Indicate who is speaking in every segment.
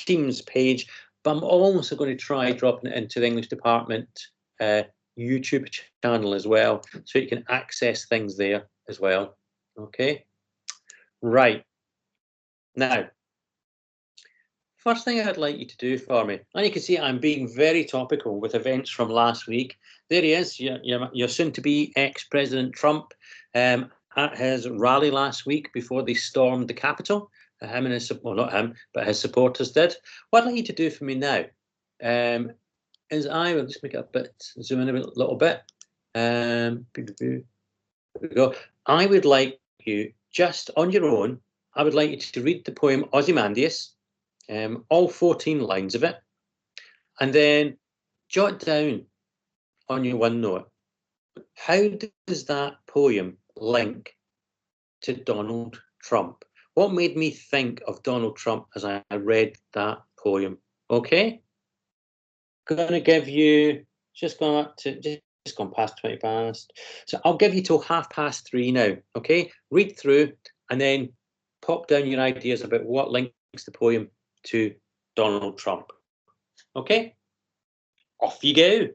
Speaker 1: Teams page, but I'm also going to try dropping it into the English department YouTube channel as well, so you can access things there as well. Okay, right. Now, first thing I'd like you to do for me, and you can see I'm being very topical with events from last week. There he is, your soon-to-be ex-President Trump at his rally last week before they stormed the Capitol. Him and his, well, not him, but his supporters did. What I'd like you to do for me now is I will just make it a bit, zoom in a little bit. There we go. I would like you, just on your own, I would like you to read the poem Ozymandias, all 14 lines of it, and then jot down on your OneNote, how does that poem link to Donald Trump? What made me think of Donald Trump as I read that poem? Okay? Going to give you, just going up to, just gone past 20 past. So I'll give you till 3:30 now, okay? Read through and then pop down your ideas about what links the poem to Donald Trump. Okay? Off you go.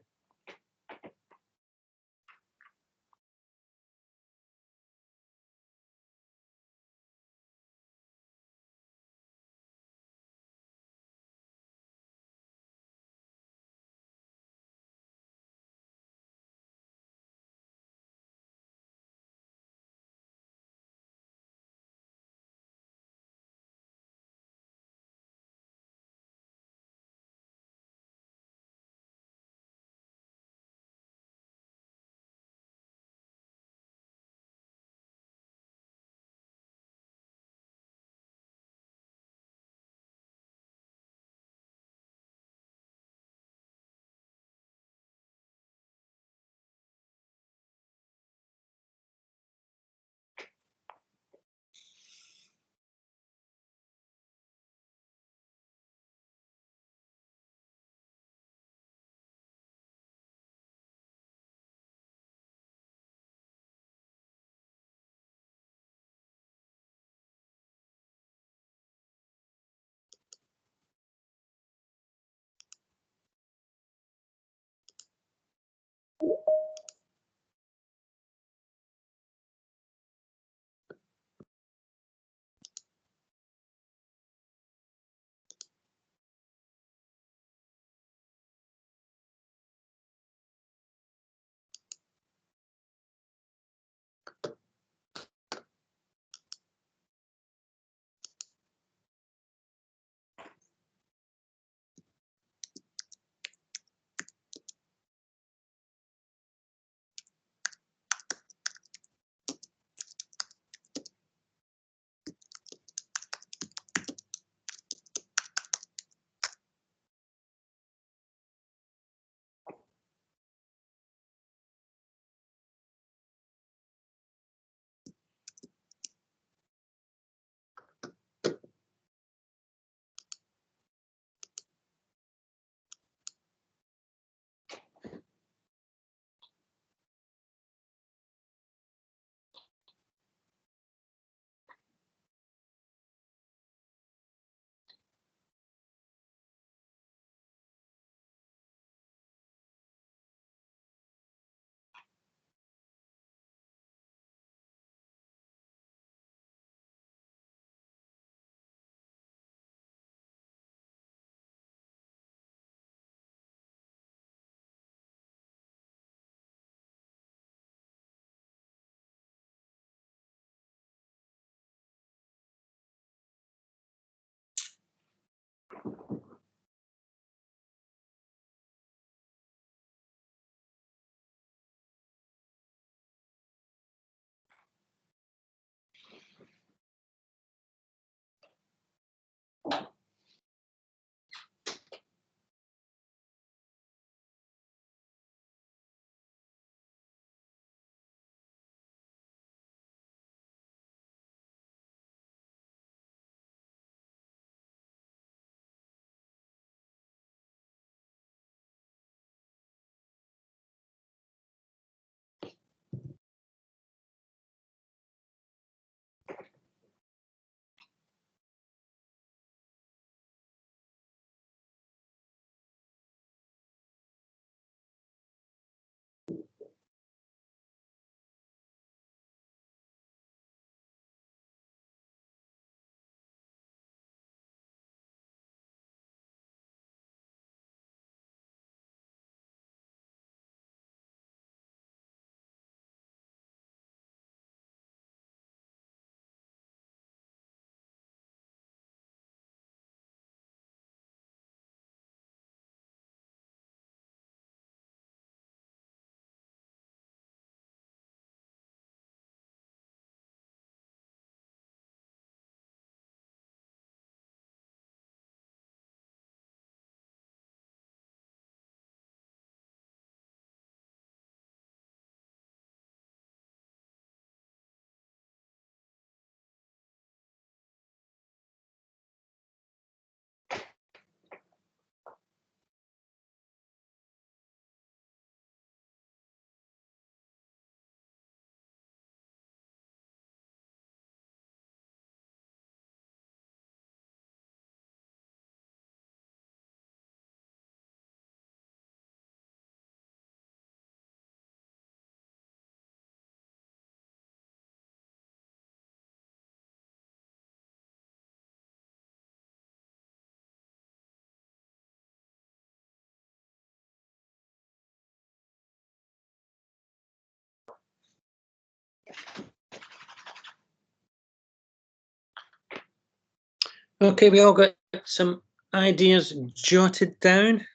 Speaker 1: Okay, we all got some ideas jotted down.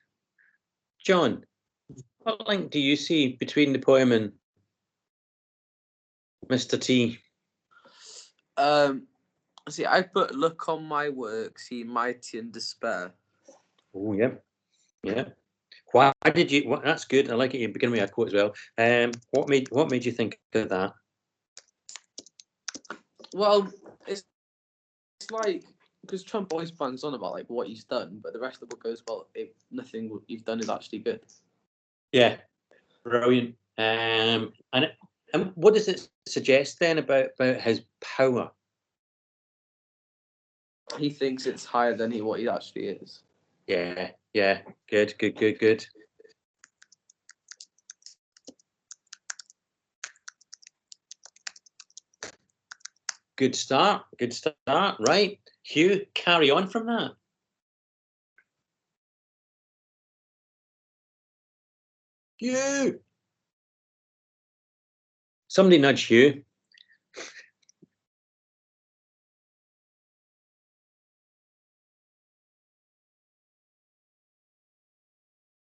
Speaker 1: John, what link do you see between the poem and Mr. T?
Speaker 2: See, I put look on my works, ye mighty in despair.
Speaker 1: Oh, yeah. Yeah. Why did you? That's good. I like it. You begin with a quote as well. What made you think of that?
Speaker 2: Well, it's like because Trump always bangs on about like what he's done, but the rest of the book goes, well, if nothing you've done is actually good.
Speaker 1: Yeah, brilliant. And what does it suggest then about his power?
Speaker 2: He thinks it's higher than what he actually is.
Speaker 1: Yeah, yeah, good. Good start, right? Hugh, carry on from that. Hugh! Somebody nudge Hugh.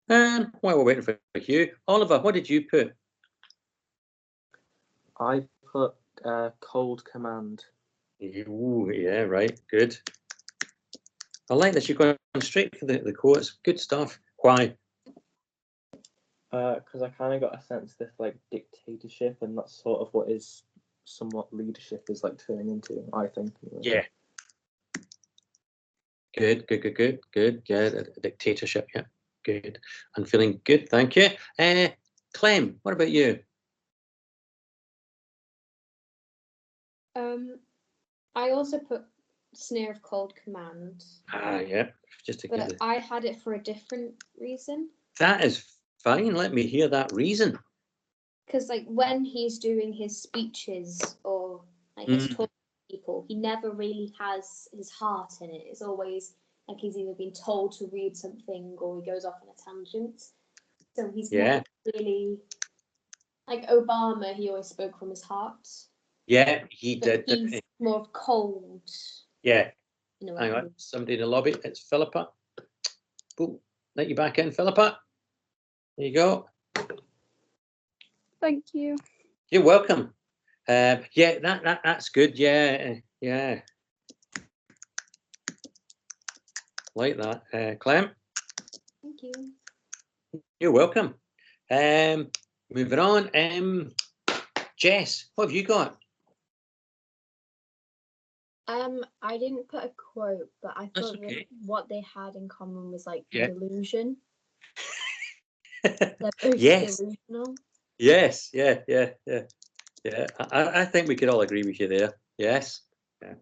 Speaker 1: And while we're waiting for Hugh, Oliver, what did you put?
Speaker 2: I put cold command.
Speaker 1: Ooh, yeah, right, good. I like that you're going straight for the quotes. Good stuff. Why?
Speaker 3: Because I kind of got a sense of this like dictatorship, and that's sort of what is somewhat leadership is like turning into, I think.
Speaker 1: Yeah. Good. Yeah, a dictatorship. Yeah, good. I'm feeling good. Thank you. Clem, what about you?
Speaker 4: I also put Snare of Cold Command.
Speaker 1: Yeah, just to get
Speaker 4: But I had it for a different reason.
Speaker 1: That is fine. Let me hear that reason.
Speaker 4: Because like when he's doing his speeches or like his talk to people, he never really has his heart in it. It's always like he's either been told to read something or he goes off on a tangent. So he's never really like Obama. He always spoke from his heart.
Speaker 1: Yeah, he did.
Speaker 4: He's more cold.
Speaker 1: Yeah. Hang on, somebody in the lobby. It's Philippa. Boom. Let you back in, Philippa. There you go.
Speaker 5: Thank you.
Speaker 1: You're welcome. Yeah, that's good. Yeah. Like that. Clem?
Speaker 4: Thank you.
Speaker 1: You're welcome. Moving on. Jess, what have you got?
Speaker 6: I didn't put a quote, but I thought that what they had in common was like delusion. They're both delusional.
Speaker 1: Yes, yeah. I think we could all agree with you there. Yes. Yeah.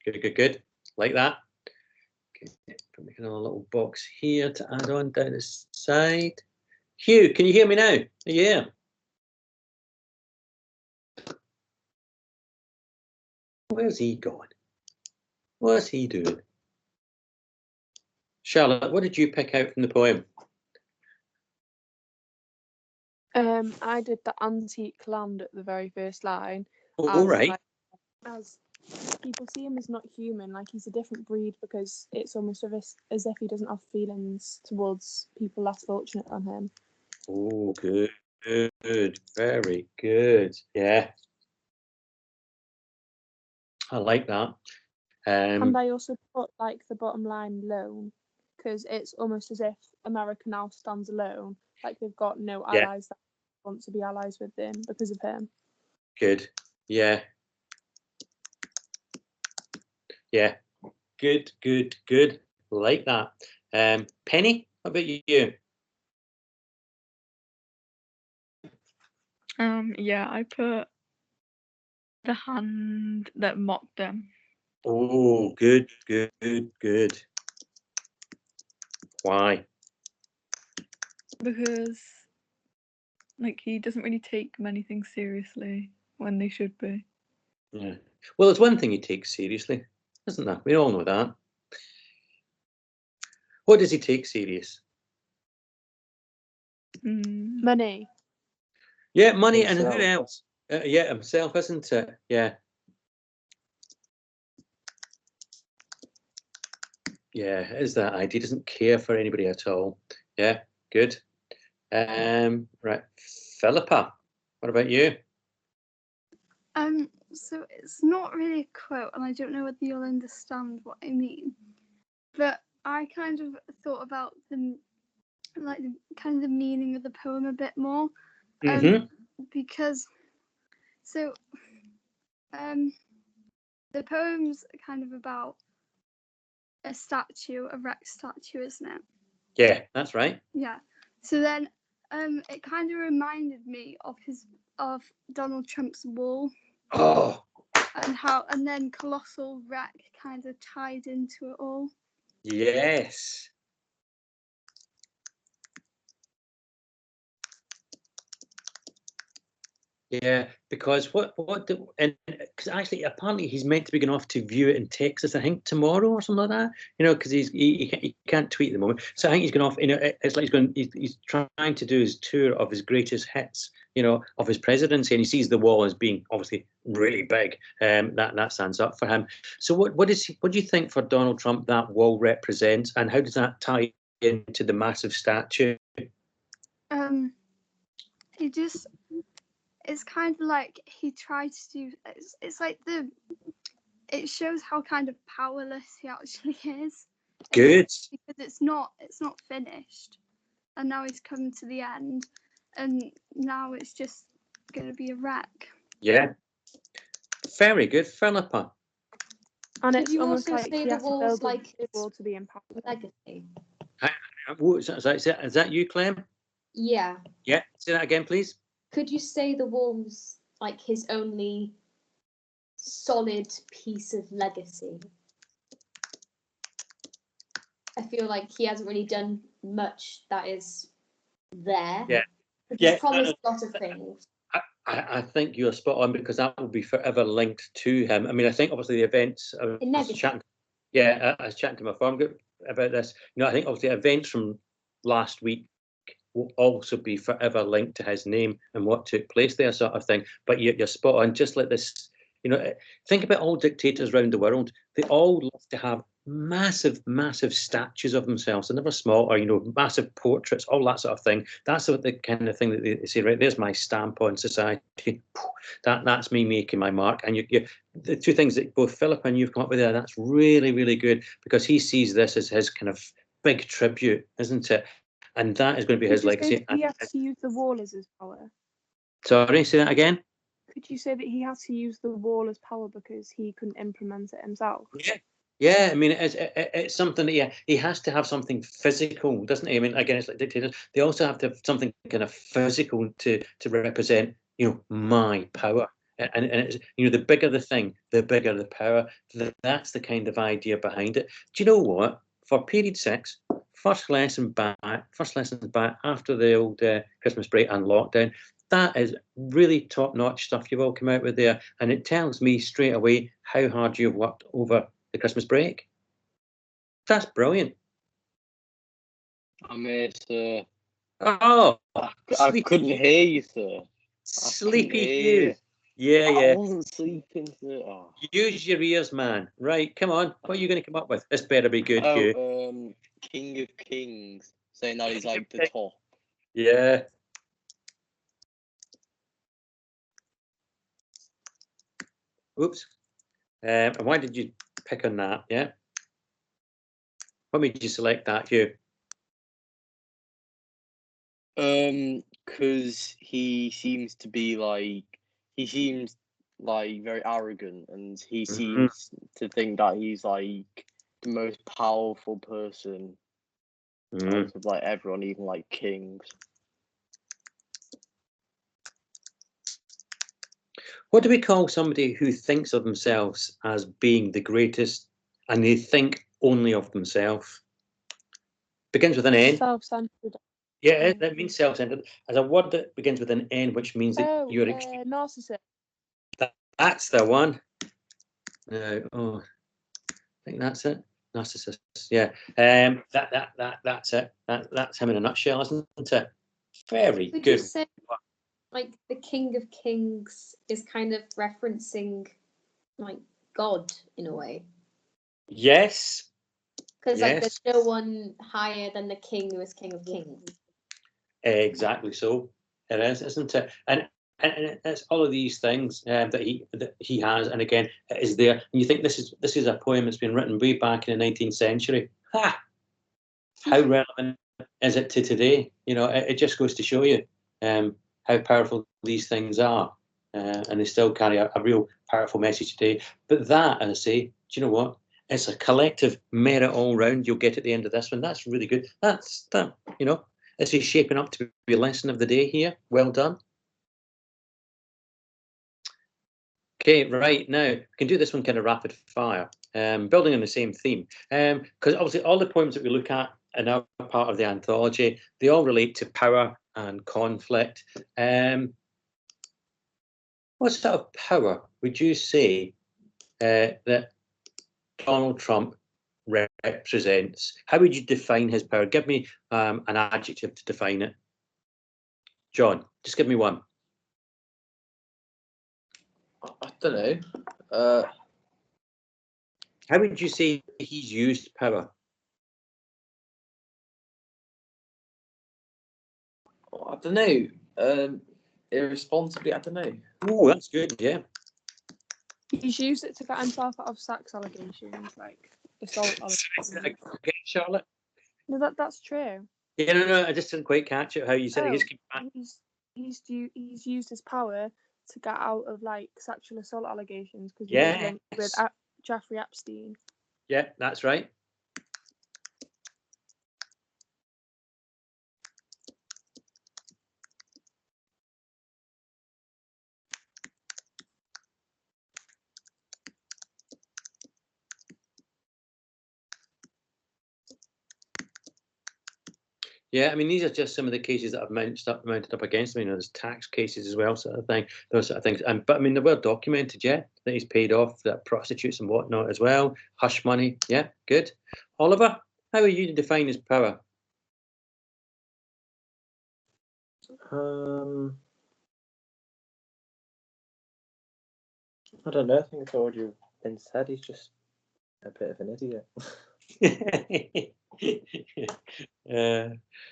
Speaker 1: Good. Like that. Okay, put me in a little box here to add on down the side. Hugh, can you hear me now? Yeah. Where's he gone? What's he doing? Charlotte, what did you pick out from the poem?
Speaker 5: I did the antique land at the very first line.
Speaker 1: All right.
Speaker 5: Like, as people see him as not human, like he's a different breed because it's almost as if he doesn't have feelings towards people less fortunate than him.
Speaker 1: Oh, good. Very good. Yeah. I like that.
Speaker 5: And I also put like the bottom line loan because it's almost as if America now stands alone. Like they've got no allies that want to be allies with them because of him.
Speaker 1: Good. Yeah. Yeah. Good. Like that. Penny, what about you?
Speaker 7: Yeah, I put the hand that mocked them.
Speaker 1: Oh, good. Why?
Speaker 7: Because like he doesn't really take many things seriously when they should be.
Speaker 1: Yeah. Well, it's one thing he takes seriously, isn't that? We all know that. What does he take serious?
Speaker 5: Money.
Speaker 1: Yeah, money and who else? Yeah, himself, isn't it? Yeah. Yeah, it is that idea. He doesn't care for anybody at all. Yeah, good. Right, Philippa, what about you?
Speaker 8: So it's not really a quote, and I don't know whether you'll understand what I mean. But I kind of thought about the kind of the meaning of the poem a bit more. Because the poem's kind of about a statue, a wrecked statue, isn't it?
Speaker 1: Yeah, that's right.
Speaker 8: Yeah. So then it kind of reminded me of Donald Trump's wall.
Speaker 1: Oh.
Speaker 8: And then colossal wreck kind of tied into it all.
Speaker 1: Yes. Yeah, because because actually apparently he's meant to be going off to view it in Texas, I think tomorrow or something like that. Because he can't tweet at the moment. So I think he's going off. It's like he's trying to do his tour of his greatest hits. Of his presidency, and he sees the wall as being obviously really big. That stands up for him. So what do you think for Donald Trump that wall represents, and how does that tie into the massive statue?
Speaker 8: It's kind of like he tried to do. It's like it shows how kind of powerless he actually is.
Speaker 1: Good.
Speaker 8: Because it's not finished, and now he's come to the end, and now it's just going to be a wreck.
Speaker 1: Yeah. Very good, Philippa.
Speaker 5: And it's almost
Speaker 4: also
Speaker 5: like
Speaker 4: say
Speaker 5: he
Speaker 4: the
Speaker 5: has to
Speaker 4: walls
Speaker 5: build
Speaker 4: like
Speaker 5: a wall to be impactful.
Speaker 4: legacy?
Speaker 1: Is that you, Clem?
Speaker 4: Yeah.
Speaker 1: Yeah. Say that again, please.
Speaker 4: Could you say the wall's like his only solid piece of legacy? I feel like he hasn't really done much that is there.
Speaker 1: Yeah.
Speaker 4: He's promised a lot of things.
Speaker 1: I think you're spot on, because that will be forever linked to him. I mean, I think obviously the events. I was chatting to my farm group about this. I think obviously events from last week will also be forever linked to his name and what took place there, sort of thing. But you're spot on. Just like this, think about all dictators around the world. They all love to have massive statues of themselves. They're never small, or massive portraits, all that sort of thing. That's the kind of thing that they say, right, there's my stamp on society. That's me making my mark. And the two things that both Philip and you've come up with there, that's really, really good, because he sees this as his kind of big tribute, isn't it? And that is going to be his legacy.
Speaker 5: He has to use the wall as his power.
Speaker 1: Sorry, say that again.
Speaker 5: Could you say that he has to use the wall as power because he couldn't implement it himself?
Speaker 1: Yeah. I mean, it's something that he has to have something physical, doesn't he? I mean, again, it's like dictators. They also have to have something kind of physical to represent, my power. And it's, the bigger the thing, the bigger the power. That's the kind of idea behind it. Do you know what? For period 6. First lessons back after the old Christmas break and lockdown. That is really top-notch stuff you've all come out with there, and it tells me straight away how hard you've worked over the Christmas break. That's brilliant.
Speaker 9: I'm here, sir.
Speaker 1: Oh,
Speaker 9: I couldn't hear you, sir.
Speaker 1: Sleepy you. Yeah.
Speaker 9: I wasn't sleeping, sir. Oh.
Speaker 1: Use your ears, man. Right, come on. What are you going to come up with? This better be good, Hugh.
Speaker 9: King of Kings, saying that he's like the top.
Speaker 1: Yeah. Oops. And why did you pick on that? Yeah. What made you select that, Hugh?
Speaker 9: Because he seems like very arrogant, and he seems to think that he's like the most powerful person out of like everyone, even like kings.
Speaker 1: What do we call somebody who thinks of themselves as being the greatest, and they think only of themselves? Begins with an N.
Speaker 5: Self-centered.
Speaker 1: Yeah, that means self-centered. As a word that begins with an N, which means that you're
Speaker 5: narcissist.
Speaker 1: That's the one. I think that's it. Narcissist. Yeah. That's it. That's him in a nutshell, isn't it? Very good.
Speaker 4: like the King of Kings is kind of referencing like God in a way.
Speaker 1: Yes.
Speaker 4: Because
Speaker 1: Yes.
Speaker 4: like there's no one higher than the king who is King of Kings.
Speaker 1: Exactly so. It is, isn't it? And it's all of these things that he has, and again, it is there. And you think this is a poem that's been written way back in the 19th century. Ha! How relevant is it to today? You know, it just goes to show you how powerful these things are, and they still carry a real powerful message today. But that, as I say, do you know what? It's a collective merit all round you'll get at the end of this one. That's really good. That's that. You know, this is shaping up to be a lesson of the day here. Well done. Okay, right, now we can do this one kind of rapid fire, building on the same theme, because obviously all the poems that we look at in our part of the anthology, they all relate to power and conflict. What sort of power would you say that Donald Trump represents? How would you define his power? Give me an adjective to define it. John, just give me one.
Speaker 2: I don't know.
Speaker 1: How would you say he's used power?
Speaker 2: I don't know. Irresponsibly, I don't know.
Speaker 1: Oh, that's good, yeah.
Speaker 5: He's used it to get himself out of sex allegations, like assault allegations.
Speaker 1: Okay, Charlotte?
Speaker 5: No, that's true.
Speaker 1: Yeah, no, I just didn't quite catch it, how you said it.
Speaker 5: He's used his power to get out of like sexual assault allegations because he
Speaker 1: yes.
Speaker 5: was linked with Jeffrey Epstein.
Speaker 1: Yeah, that's right. Yeah, I mean, these are just some of the cases that I've mounted up against him. You know, there's tax cases as well, sort of thing, those sort of things. But I mean, they were documented, yeah, that he's paid off that prostitutes and whatnot as well. Hush money, yeah, good. Oliver, how are you to define his power?
Speaker 3: I don't know. I think it's already been said. He's just a bit of an idiot.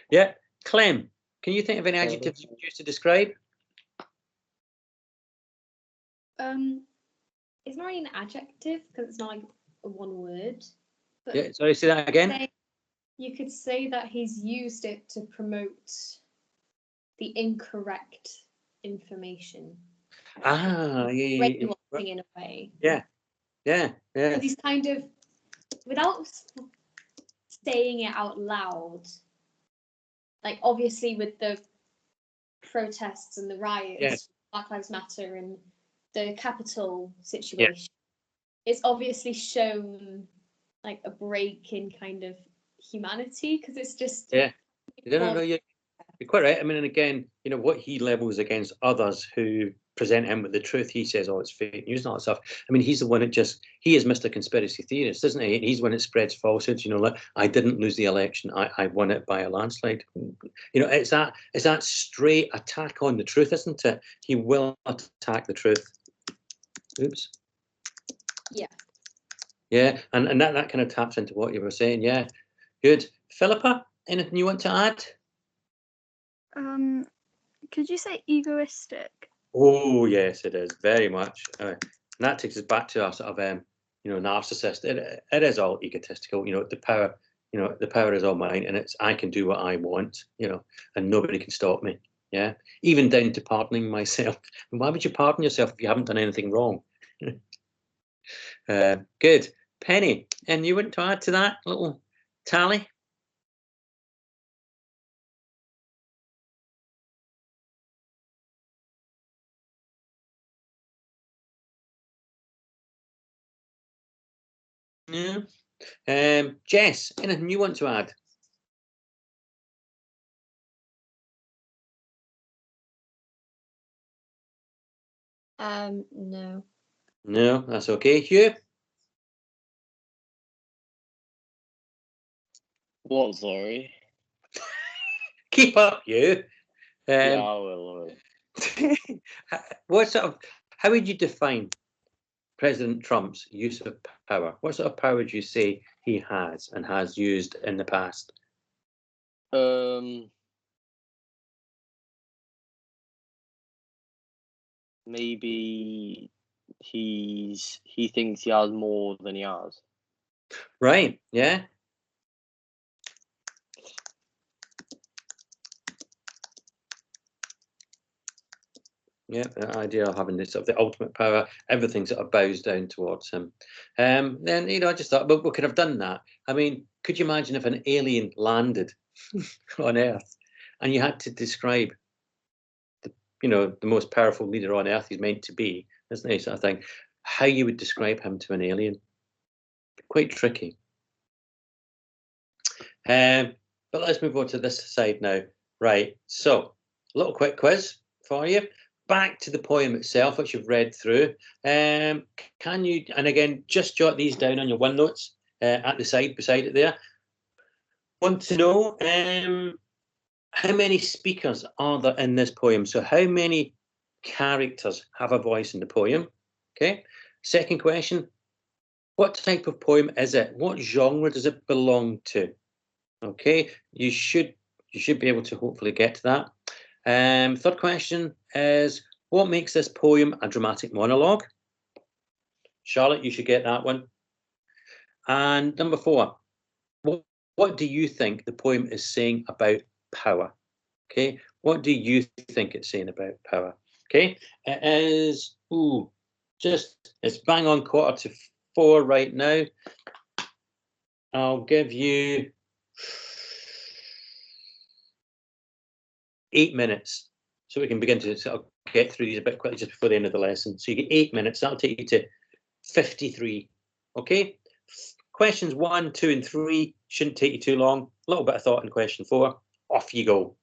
Speaker 1: Yeah, Clem, can you think of any adjectives you would use to describe?
Speaker 4: It's not really an adjective because it's not like a one word. But
Speaker 1: Yeah, sorry, say that again.
Speaker 4: You could say that he's used it to promote the incorrect information.
Speaker 1: Yeah.
Speaker 4: In a way.
Speaker 1: Yeah.
Speaker 4: Because he's kind of, without saying it out loud, like obviously with the protests and the riots, Black Lives Matter and the Capitol situation, it's obviously shown like a break in kind of humanity because it's just
Speaker 1: No, you're quite right. I mean, and again, you know, what he levels against others who present him with the truth, he says, oh, it's fake news and all that stuff. I mean, he's the one that he is Mr. Conspiracy Theorist, isn't he? He's one that spreads falsehoods, you know, like, I didn't lose the election, I won it by a landslide. You know, it's that straight attack on the truth, isn't it? He will attack the truth. Oops.
Speaker 4: Yeah.
Speaker 1: Yeah, and that kind of taps into what you were saying. Yeah, good. Philippa, anything you want to add?
Speaker 8: Could you say egoistic?
Speaker 1: Oh yes, it is very much. And that takes us back to our sort of you know, narcissist. It is all egotistical. You know, the power. You know, the power is all mine, and it's I can do what I want. You know, and nobody can stop me. Yeah, even down to pardoning myself. And why would you pardon yourself if you haven't done anything wrong? Good, Penny. And you want to add to that little tally? Yeah. Jess, anything you want to add?
Speaker 6: No.
Speaker 1: No, that's okay. Hugh?
Speaker 9: What, sorry?
Speaker 1: Keep up, Hugh.
Speaker 9: Yeah, I will.
Speaker 1: What sort of? How would you define President Trump's use of power? What sort of power would you say he has and has used in the past?
Speaker 9: Maybe he thinks he has more than he has.
Speaker 1: Right. Yeah. Yeah, the idea of having this sort of the ultimate power, everything sort of bows down towards him. Then, you know, I just thought, but we could have done that. I mean, could you imagine if an alien landed on Earth and you had to describe, you know, the most powerful leader on Earth he's meant to be, isn't he, sort of thing, how you would describe him to an alien? Quite tricky. But let's move on to this side now. Right, so a little quick quiz for you. Back to the poem itself, which you've read through. Can you, and again, just jot these down on your OneNotes at the side, beside it there. Want to know how many speakers are there in this poem? So how many characters have a voice in the poem? Okay. Second question, what type of poem is it? What genre does it belong to? Okay, you should be able to hopefully get to that. Third question is, what makes this poem a dramatic monologue? Charlotte, you should get that one. And number 4, what do you think the poem is saying about power? Okay, what do you think it's saying about power? Okay, it is, it's bang on 3:45 right now. I'll give you 8 minutes so we can begin to sort of get through these a bit quickly just before the end of the lesson. So you get 8 minutes. That'll take you to 53. Okay. Questions 1, 2, and 3 shouldn't take you too long. A little bit of thought in question 4. Off you go.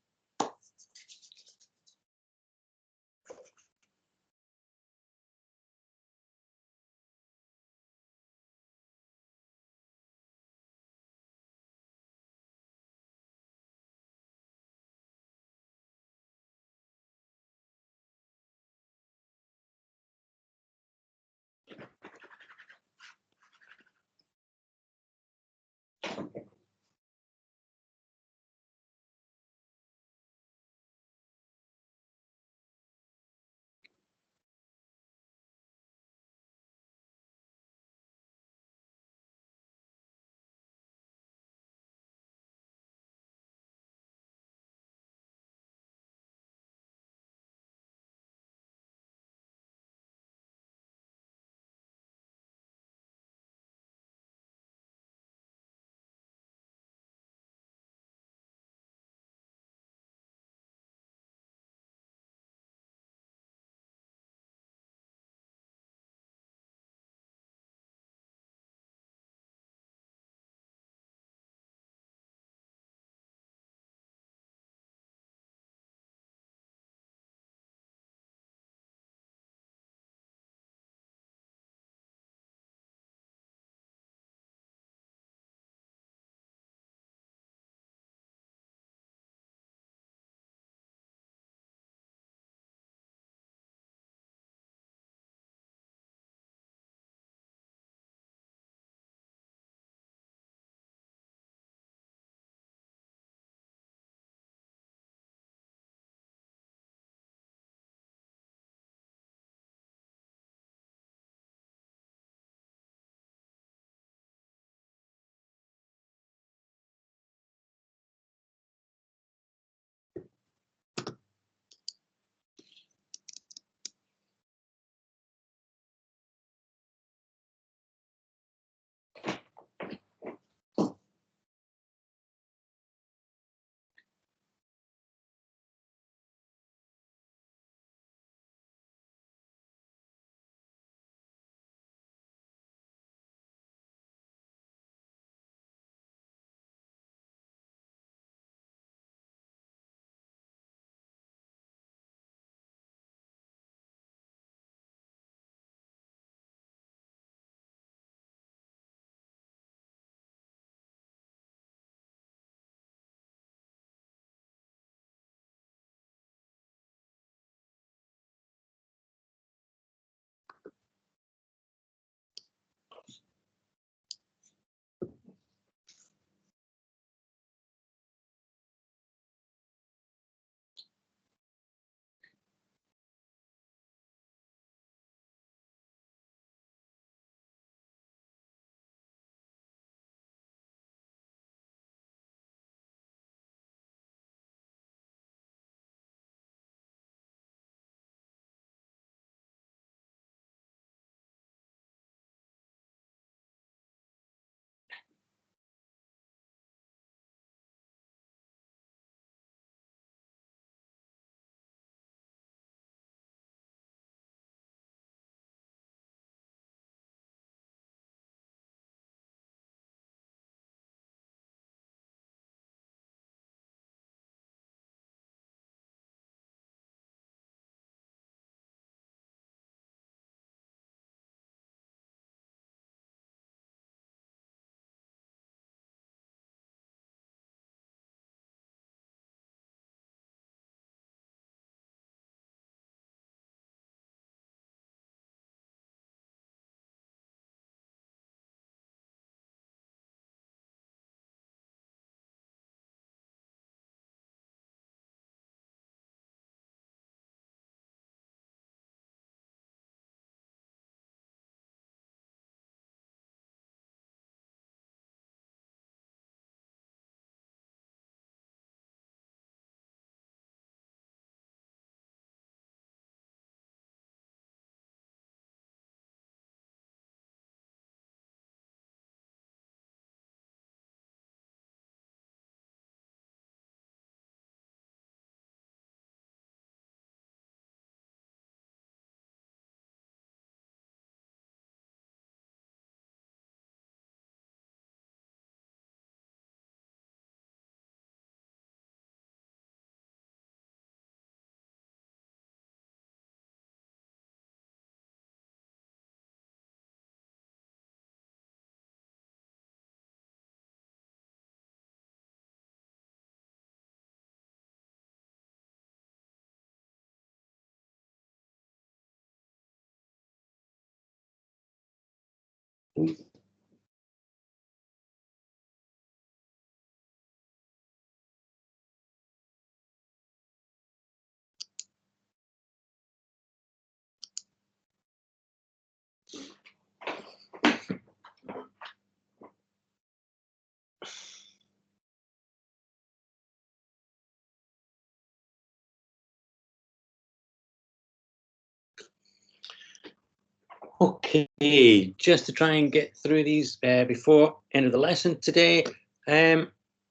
Speaker 1: Okay, just to try and get through these before end of the lesson today.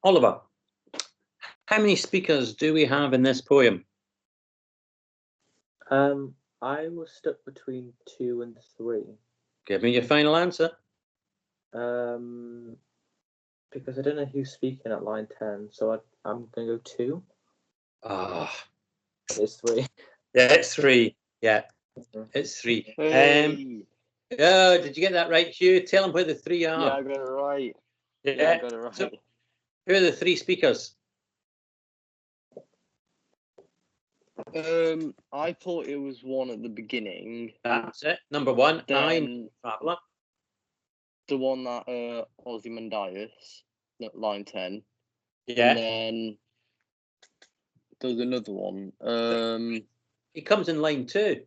Speaker 1: Oliver, how many speakers do we have in this poem?
Speaker 3: I was stuck between 2 and 3.
Speaker 1: Give me your final answer.
Speaker 3: Because I don't know who's speaking at line 10, so I'm going to go 2.
Speaker 1: Ah,
Speaker 3: It's 3.
Speaker 1: yeah, it's 3. Yeah, it's 3.
Speaker 9: Hey.
Speaker 1: Oh, did you get that right, Hugh? Tell them where the 3 are.
Speaker 9: Yeah, I got it right.
Speaker 1: Yeah,
Speaker 9: I got it right.
Speaker 1: So, who are the 3 speakers?
Speaker 9: I thought it was one at the beginning.
Speaker 1: That's it. Number 1,
Speaker 9: Then
Speaker 1: Traveller.
Speaker 9: the one that Ozymandias, line 10.
Speaker 1: Yeah.
Speaker 9: And then there's another one.
Speaker 1: He comes in line 2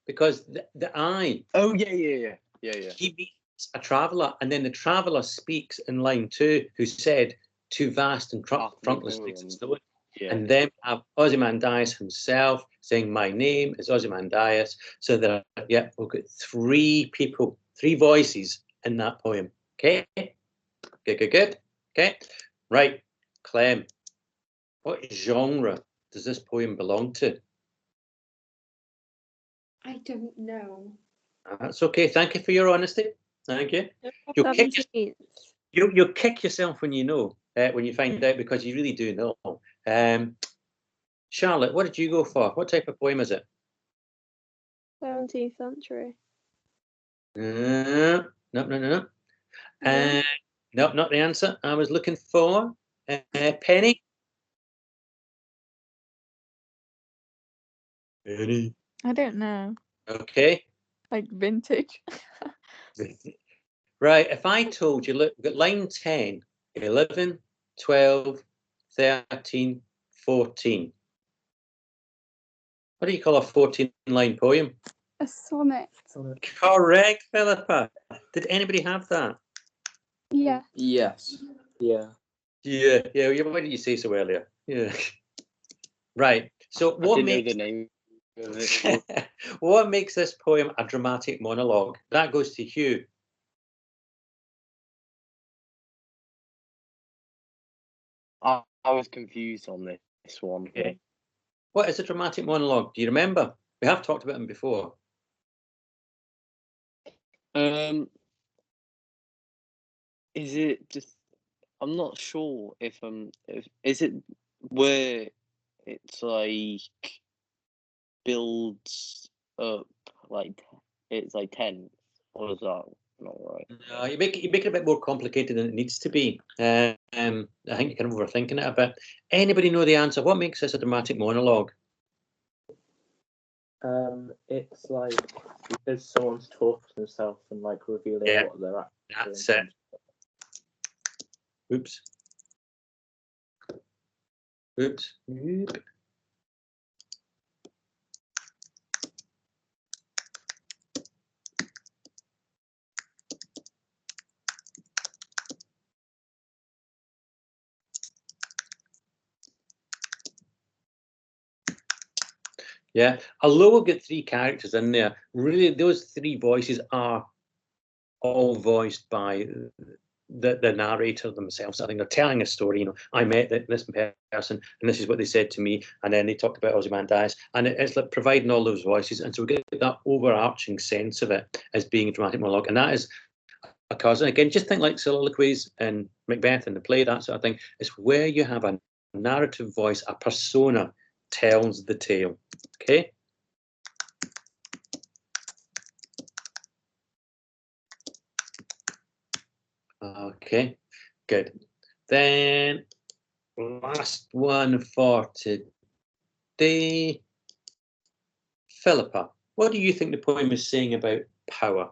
Speaker 1: because the I.
Speaker 9: Oh yeah.
Speaker 1: He meets a traveller, and then the traveller speaks in line 2, who said, "Too vast and frontless sticks and stone."
Speaker 9: Yeah.
Speaker 1: And then we have Ozymandias himself saying, "My name is Ozymandias." So there, yeah, we've got 3 people, 3 voices in that poem. Okay, good. Okay, right, Clem. What genre does this poem belong to?
Speaker 4: I don't know.
Speaker 1: That's okay. Thank you for your honesty. Thank you. You'll kick yourself when you know, when you find out, because you really do know. Charlotte, what did you go for? What type of poem is it?
Speaker 5: 17th century.
Speaker 1: No.
Speaker 5: Yeah.
Speaker 1: No, not the answer I was looking for. Penny? Penny?
Speaker 7: I don't know.
Speaker 1: Okay.
Speaker 7: Like vintage.
Speaker 1: Right, if I told you, look, we've got line 10, 11, 12, 13, 14. What do you call a 14-line poem?
Speaker 8: A sonnet.
Speaker 1: Correct, Philippa. Did anybody have that?
Speaker 8: Yeah.
Speaker 2: Yes.
Speaker 3: Yeah.
Speaker 1: Yeah. Why didn't you say so earlier? Yeah. Right. So what makes
Speaker 9: the name of it.
Speaker 1: what makes this poem a dramatic monologue? That goes to Hugh.
Speaker 9: I was confused on this one.
Speaker 1: Okay. What is a dramatic monologue? Do you remember? We have talked about them before.
Speaker 9: Is it just? I'm not sure if is it where it's like builds up like it's like 10, or is that not right?
Speaker 1: No, you make it a bit more complicated than it needs to be. I think you're kind of overthinking it a bit. Anybody know the answer? What makes this a dramatic monologue?
Speaker 3: It's like because someone's talking to themselves and like revealing what they're actually.
Speaker 1: That's it. Oops. Yeah, although we've got 3 characters in there, really those 3 voices are all voiced by the narrator themselves. I think they're telling a story. You know, I met this person, and this is what they said to me, and then they talked about Ozymandias, and it's like providing all those voices, and so we get that overarching sense of it as being a dramatic monologue, and that is a cause. And again, just think like soliloquies and Macbeth and the play, that sort of thing. It's where you have a narrative voice, a persona tells the tale. Okay. Okay, good. Then last one for today. Philippa, what do you think the poem is saying about power?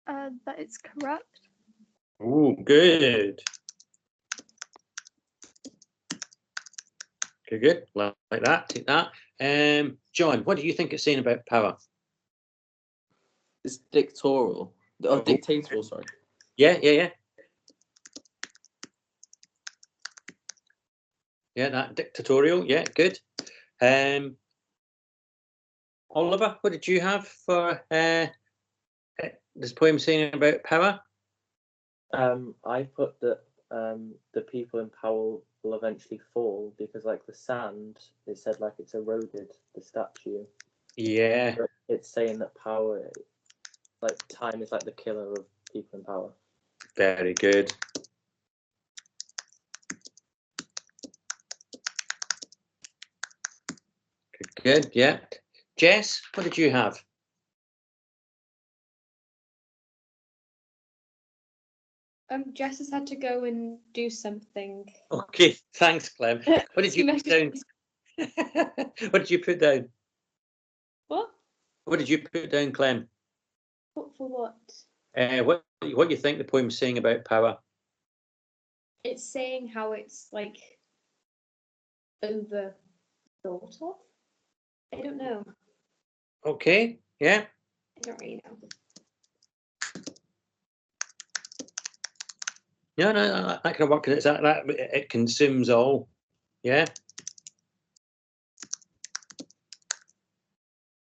Speaker 8: That it's corrupt.
Speaker 1: Oh, good. Good, good. Like that. Take that. John, what do you think it's saying about power?
Speaker 2: It's dictatorial. Oh, dictatorial, sorry.
Speaker 1: Yeah. Yeah, that dictatorial. Yeah, good. Oliver, what did you have for this poem saying about power?
Speaker 3: I put that the people in power will eventually fall because, like the sand, it said like it's eroded the statue.
Speaker 1: Yeah.
Speaker 3: But it's saying that power, like time, is like the killer of people in power.
Speaker 1: Very good. Good. Yeah. Jess, what did you have?
Speaker 4: Jess has had to go and do something.
Speaker 1: Okay, thanks, Clem. What did you put down? What did you put down?
Speaker 4: What?
Speaker 1: What did you put down, Clem?
Speaker 4: For what?
Speaker 1: What you think the poem's saying about power?
Speaker 4: It's saying how it's like over thought of. I don't know.
Speaker 1: Okay. Yeah.
Speaker 4: I don't really know.
Speaker 1: No, that can work because it's that it consumes all. Yeah.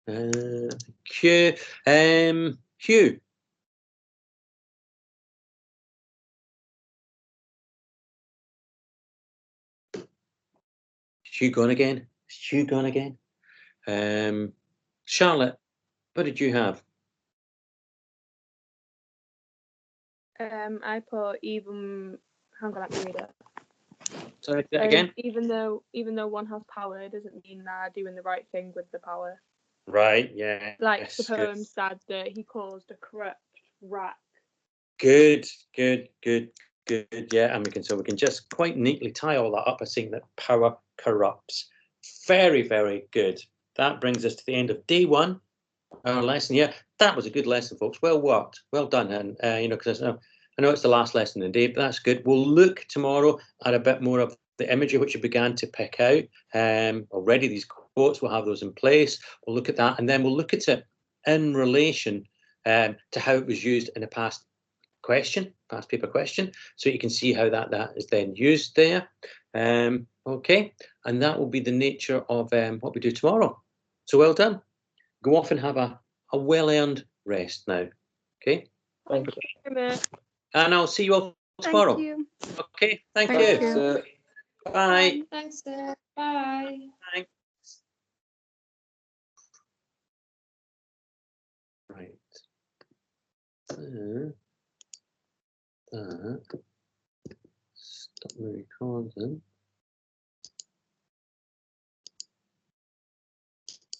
Speaker 1: Hugh. Hugh. Hugh gone again? Hugh gone again? Charlotte, what did you have?
Speaker 5: I put even. Hang on, let me read it.
Speaker 1: Sorry, that again.
Speaker 5: Even though one has power, it doesn't mean they're doing the right thing with the power.
Speaker 1: Right. Yeah.
Speaker 5: Like the poem said that he caused a corrupt rat.
Speaker 1: Good. Yeah, and we can just quite neatly tie all that up by saying that power corrupts. Very, very good. That brings us to the end of day one, our lesson. Yeah, that was a good lesson, folks. Well worked. Well done. And because I know it's the last lesson of the day, but that's good. We'll look tomorrow at a bit more of the imagery which you began to pick out. Already these quotes, we'll have those in place. We'll look at that, and then we'll look at it in relation to how it was used in a past paper question, so you can see how that is then used there. Okay, and that will be the nature of what we do tomorrow. So well done. Go off and have a well-earned rest now. Okay.
Speaker 3: Thank you.
Speaker 1: And I'll see you all tomorrow.
Speaker 8: Thank you.
Speaker 1: Okay. Thank
Speaker 7: Thank
Speaker 1: you.
Speaker 7: you.
Speaker 1: Bye.
Speaker 4: Thanks, sir. Bye.
Speaker 1: Thanks. Right. Stop the recording.